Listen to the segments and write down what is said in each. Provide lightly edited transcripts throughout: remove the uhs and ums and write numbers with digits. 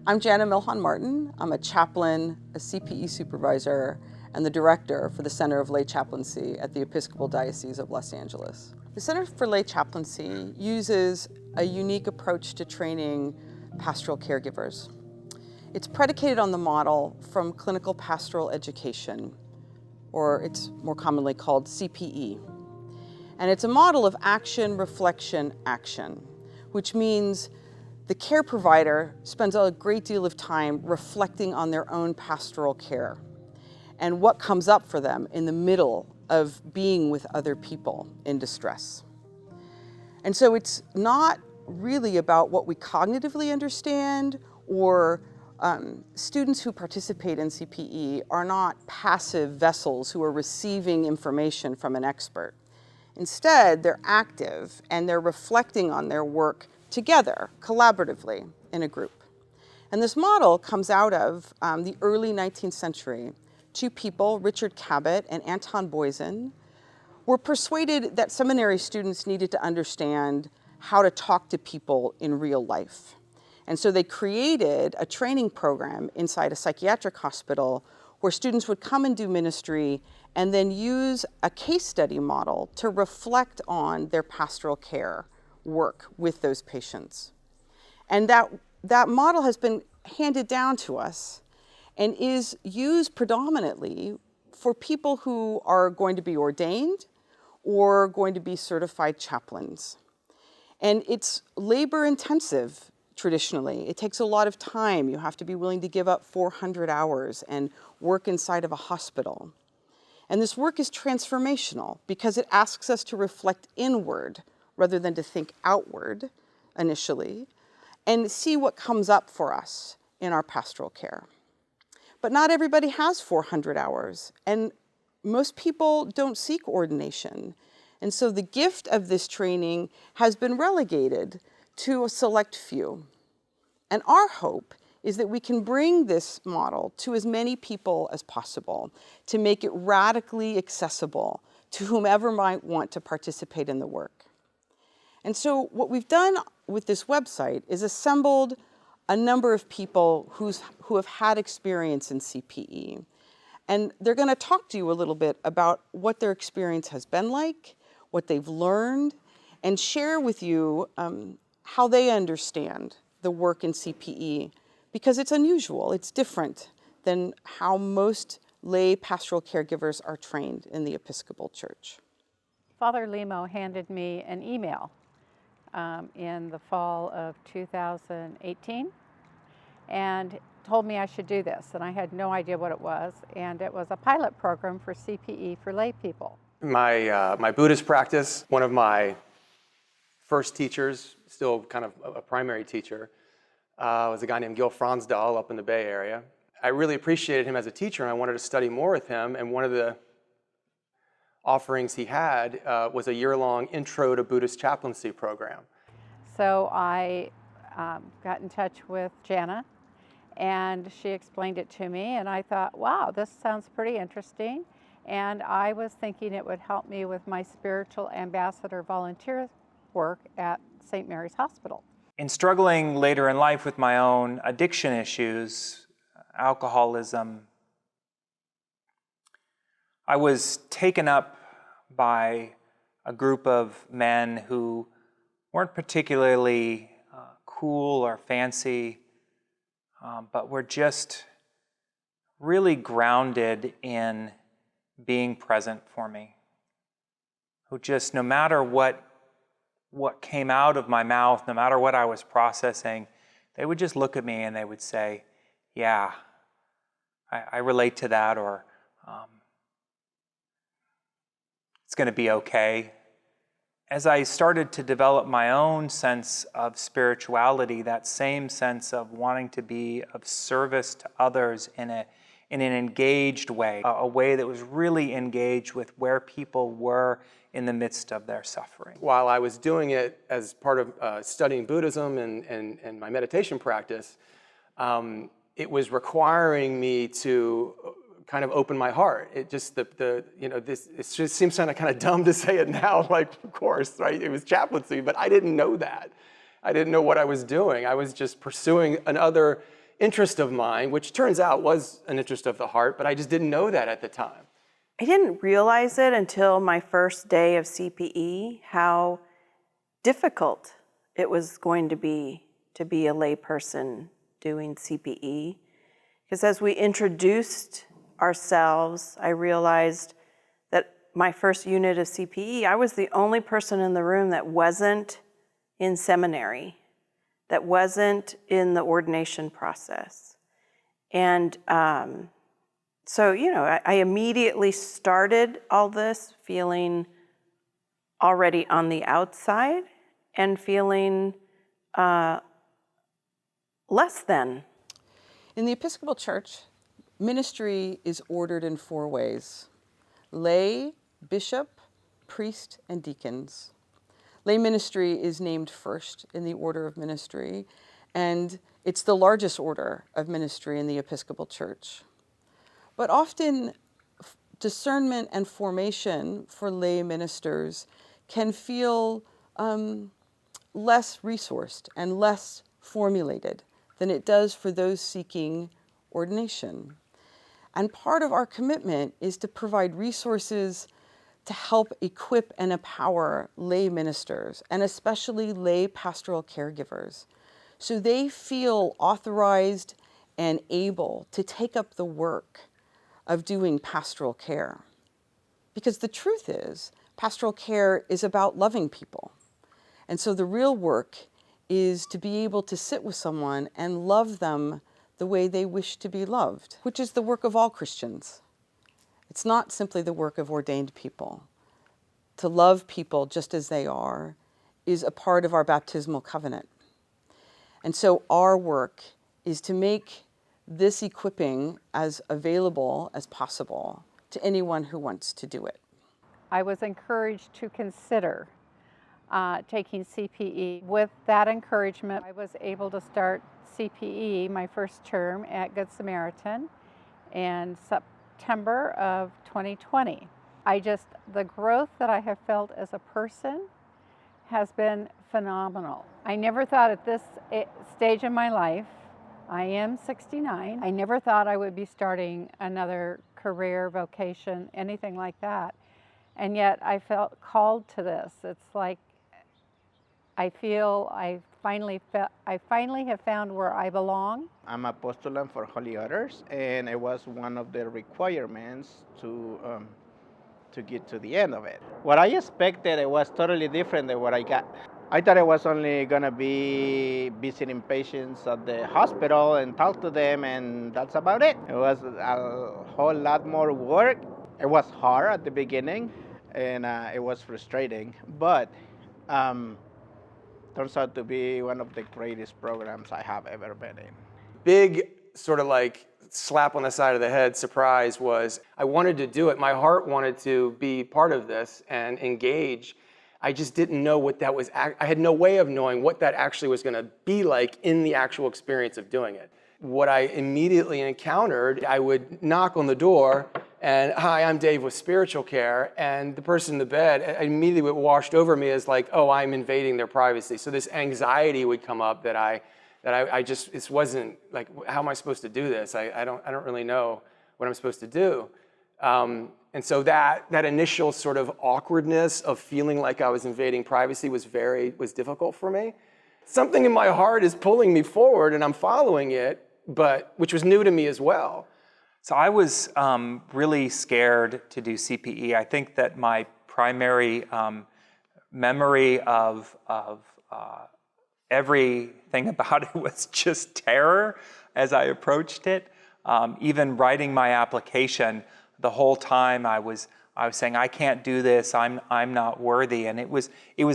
I'm Jana Milhan-Martin. I'm a chaplain, a CPE supervisor, and the director for the Center of Lay Chaplaincy at the Episcopal Diocese of Los Angeles. The Center for Lay Chaplaincy uses a unique approach to training pastoral caregivers. It's predicated on the model from clinical pastoral education, or it's more commonly called CPE. And it's a model of action, reflection, action, which means the care provider spends a great deal of time reflecting on their own pastoral care and what comes up for them in the middle of being with other people in distress. And so it's not really about what we cognitively understand, or students who participate in CPE are not passive vessels who are receiving information from an expert. Instead, they're active and they're reflecting on their work together, collaboratively, in a group. And this model comes out of the early 19th century. Two people, Richard Cabot and Anton Boysen, were persuaded that seminary students needed to understand how to talk to people in real life. And so they created a training program inside a psychiatric hospital where students would come and do ministry and then use a case study model to reflect on their pastoral care work with those patients. And that model has been handed down to us and is used predominantly for people who are going to be ordained or going to be certified chaplains. And it's labor intensive traditionally. It takes a lot of time. You have to be willing to give up 400 hours and work inside of a hospital. And this work is transformational because it asks us to reflect inward rather than to think outward initially, and see what comes up for us in our pastoral care. But not everybody has 400 hours, and most people don't seek ordination. And so the gift of this training has been relegated to a select few. And our hope is that we can bring this model to as many people as possible to make it radically accessible to whomever might want to participate in the work. And so what we've done with this website is assembled a number of people who have had experience in CPE. And they're going to talk to you a little bit about what their experience has been like, what they've learned, and share with you how they understand the work in CPE, because it's unusual, it's different than how most lay pastoral caregivers are trained in the Episcopal Church. Father Limo handed me an email in the fall of 2018 and told me I should do this, and I had no idea what it was, and it was a pilot program for CPE for lay people. My Buddhist practice, one of my first teachers, still kind of a primary teacher, was a guy named Gil Fronsdahl up in the Bay Area. I really appreciated him as a teacher, and I wanted to study more with him, and one of the offerings he had was a year-long Intro to Buddhist Chaplaincy program. So I got in touch with Jana, and she explained it to me, and I thought, wow, this sounds pretty interesting. And I was thinking it would help me with my spiritual ambassador volunteer work at St. Mary's Hospital. In struggling later in life with my own addiction issues, alcoholism, I was taken up by a group of men who weren't particularly cool or fancy, but were just really grounded in being present for me, who just, no matter what came out of my mouth, no matter what I was processing, they would just look at me and they would say, yeah, I relate to that, or it's going to be okay. As I started to develop my own sense of spirituality, that same sense of wanting to be of service to others in an engaged way, a way that was really engaged with where people were in the midst of their suffering. While I was doing it as part of studying Buddhism and my meditation practice, it was requiring me to kind of open my heart. It just, it just seems kind of dumb to say it now, like, of course, right? It was chaplaincy, but I didn't know that. I didn't know what I was doing. I was just pursuing another interest of mine, which turns out was an interest of the heart, but I just didn't know that at the time. I didn't realize it until my first day of CPE, how difficult it was going to be a layperson doing CPE. Because as we introduced ourselves, I realized that my first unit of CPE, I was the only person in the room that wasn't in seminary, that wasn't in the ordination process. And so, I immediately started all this feeling already on the outside and feeling less than. In the Episcopal Church, ministry is ordered in 4 ways: lay, bishop, priest, and deacons. Lay ministry is named first in the order of ministry, and it's the largest order of ministry in the Episcopal Church. But often, discernment and formation for lay ministers can feel less resourced and less formulated than it does for those seeking ordination. And part of our commitment is to provide resources to help equip and empower lay ministers, and especially lay pastoral caregivers, so they feel authorized and able to take up the work of doing pastoral care. Because the truth is, pastoral care is about loving people. And so the real work is to be able to sit with someone and love them the way they wish to be loved, which is the work of all Christians. It's not simply the work of ordained people. To love people just as they are is a part of our baptismal covenant. And so our work is to make this equipping as available as possible to anyone who wants to do it. I was encouraged to consider taking CPE. With that encouragement, I was able to start CPE my first term at Good Samaritan in September of 2020. The growth that I have felt as a person has been phenomenal. I never thought at this stage in my life, I am 69, I never thought I would be starting another career, vocation, anything like that. And yet I felt called to this. It's like I feel I finally have found where I belong. I'm a postulant for Holy Orders, and it was one of the requirements to get to the end of it. What I expected, it was totally different than what I got. I thought I was only gonna be visiting patients at the hospital and talk to them, and that's about it. It was a whole lot more work. It was hard at the beginning, and it was frustrating, but turns out to be one of the greatest programs I have ever been in. Big sort of like slap on the side of the head surprise was I wanted to do it. My heart wanted to be part of this and engage. I just didn't know what that was. I had no way of knowing what that actually was going to be like in the actual experience of doing it. What I immediately encountered, I would knock on the door and, "Hi, I'm Dave with spiritual care," and the person in the bed immediately washed over me as like, "Oh, I'm invading their privacy." So this anxiety would come up that I just, this wasn't like, how am I supposed to do this? I don't really know what I'm supposed to do. And so that initial sort of awkwardness of feeling like I was invading privacy was difficult for me. Something in my heart is pulling me forward and I'm following it, but which was new to me as well. So I was really scared to do CPE. I think that my primary memory of everything about it was just terror as I approached it. Even writing my application, the whole time I was saying, I can't do this, I'm not worthy. And it was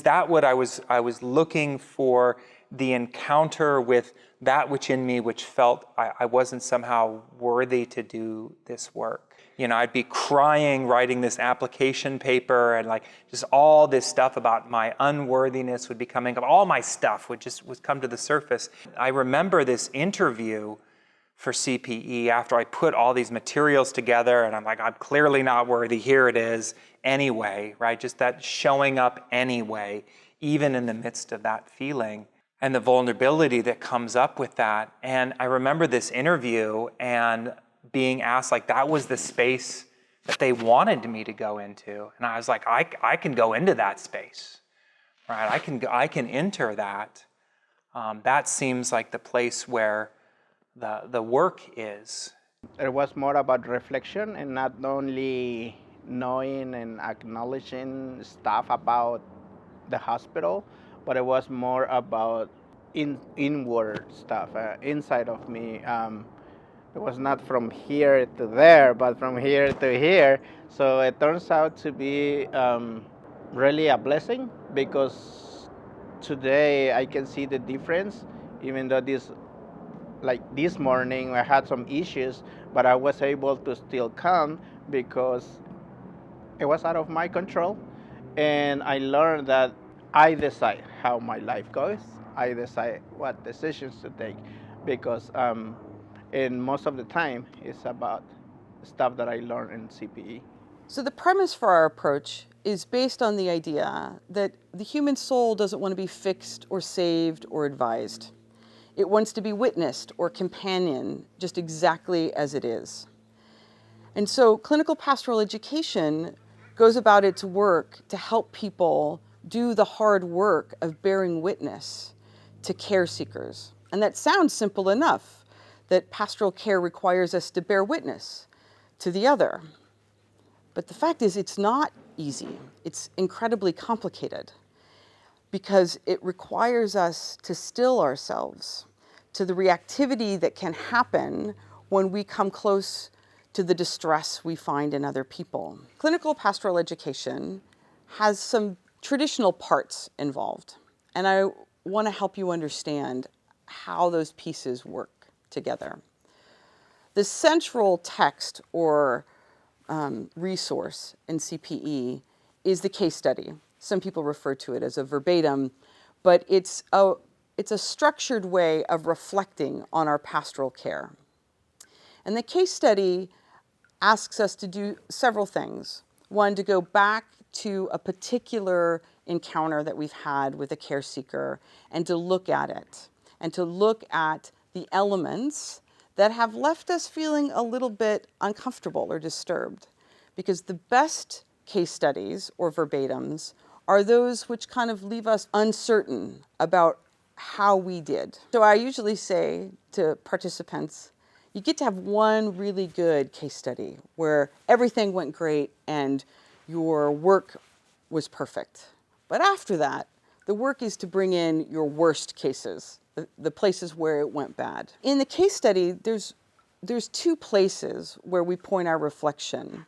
that what I was looking for, the encounter with that which in me which felt I wasn't somehow worthy to do this work. You know, I'd be crying writing this application paper, and like just all this stuff about my unworthiness would be coming up. All my stuff would come to the surface. I remember this interview for CPE after I put all these materials together, and I'm like, I'm clearly not worthy. Here it is anyway, right? Just that showing up anyway, even in the midst of that feeling. and the vulnerability that comes up with that. And I remember this interview and being asked, like, that was the space that they wanted me to go into. And I was like, I can go into that space, right? I can enter that. That seems like the place where the work is. It was more about reflection and not only knowing and acknowledging stuff about the hospital, but it was more about inward stuff inside of me. It was not from here to there, but from here to here. So it turns out to be really a blessing, because today I can see the difference, even though this morning I had some issues, but I was able to still come because it was out of my control. And I learned that I decide how my life goes. I decide what decisions to take, because and most of the time it's about stuff that I learned in CPE. So the premise for our approach is based on the idea that the human soul doesn't want to be fixed or saved or advised. It wants to be witnessed or companioned just exactly as it is. And so clinical pastoral education goes about its work to help people do the hard work of bearing witness to care seekers. And that sounds simple enough, that pastoral care requires us to bear witness to the other. But the fact is, it's not easy. It's incredibly complicated, because it requires us to still ourselves to the reactivity that can happen when we come close to the distress we find in other people. Clinical pastoral education has some traditional parts involved, and I want to help you understand how those pieces work together. The central text or resource in CPE is the case study. Some people refer to it as a verbatim, but it's a structured way of reflecting on our pastoral care. And the case study asks us to do several things. One, to go back to a particular encounter that we've had with a care seeker and to look at it, and to look at the elements that have left us feeling a little bit uncomfortable or disturbed. Because the best case studies or verbatims are those which kind of leave us uncertain about how we did. So I usually say to participants, you get to have one really good case study where everything went great and your work was perfect. But after that, the work is to bring in your worst cases, the places where it went bad. In the case study, there's two places where we point our reflection.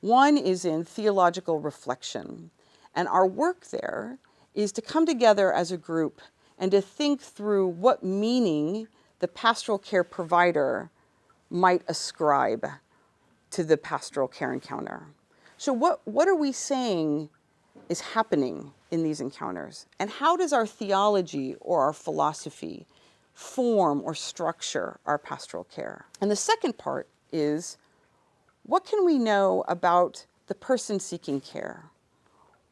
One is in theological reflection, and our work there is to come together as a group and to think through what meaning the pastoral care provider might ascribe to the pastoral care encounter. So what are we saying is happening in these encounters? And how does our theology or our philosophy form or structure our pastoral care? And the second part is, what can we know about the person seeking care?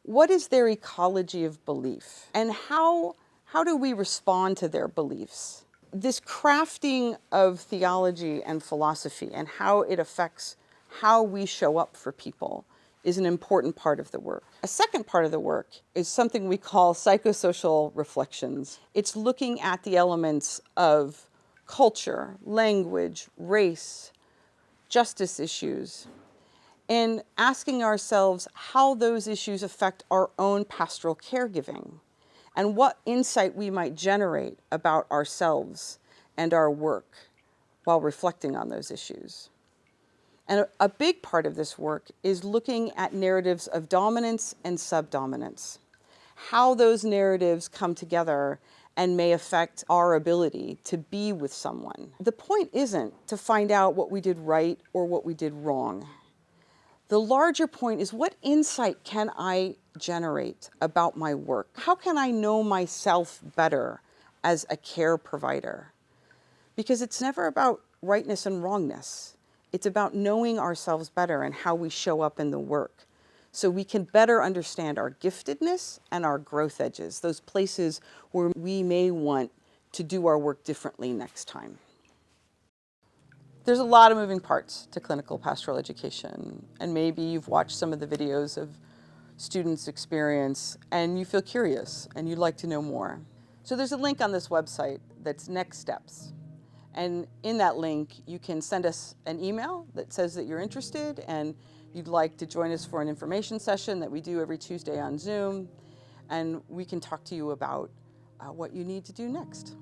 What is their ecology of belief? And how do we respond to their beliefs? This crafting of theology and philosophy and how it affects how we show up for people is an important part of the work. A second part of the work is something we call psychosocial reflections. It's looking at the elements of culture, language, race, justice issues, and asking ourselves how those issues affect our own pastoral caregiving and what insight we might generate about ourselves and our work while reflecting on those issues. And a big part of this work is looking at narratives of dominance and subdominance, how those narratives come together and may affect our ability to be with someone. The point isn't to find out what we did right or what we did wrong. The larger point is, what insight can I generate about my work? How can I know myself better as a care provider? Because it's never about rightness and wrongness. It's about knowing ourselves better and how we show up in the work. so we can better understand our giftedness and our growth edges, those places where we may want to do our work differently next time. There's a lot of moving parts to clinical pastoral education, and maybe you've watched some of the videos of students' experience and you feel curious and you'd like to know more. So there's a link on this website that's Next Steps. And in that link, you can send us an email that says that you're interested and you'd like to join us for an information session that we do every Tuesday on Zoom. And we can talk to you about what you need to do next.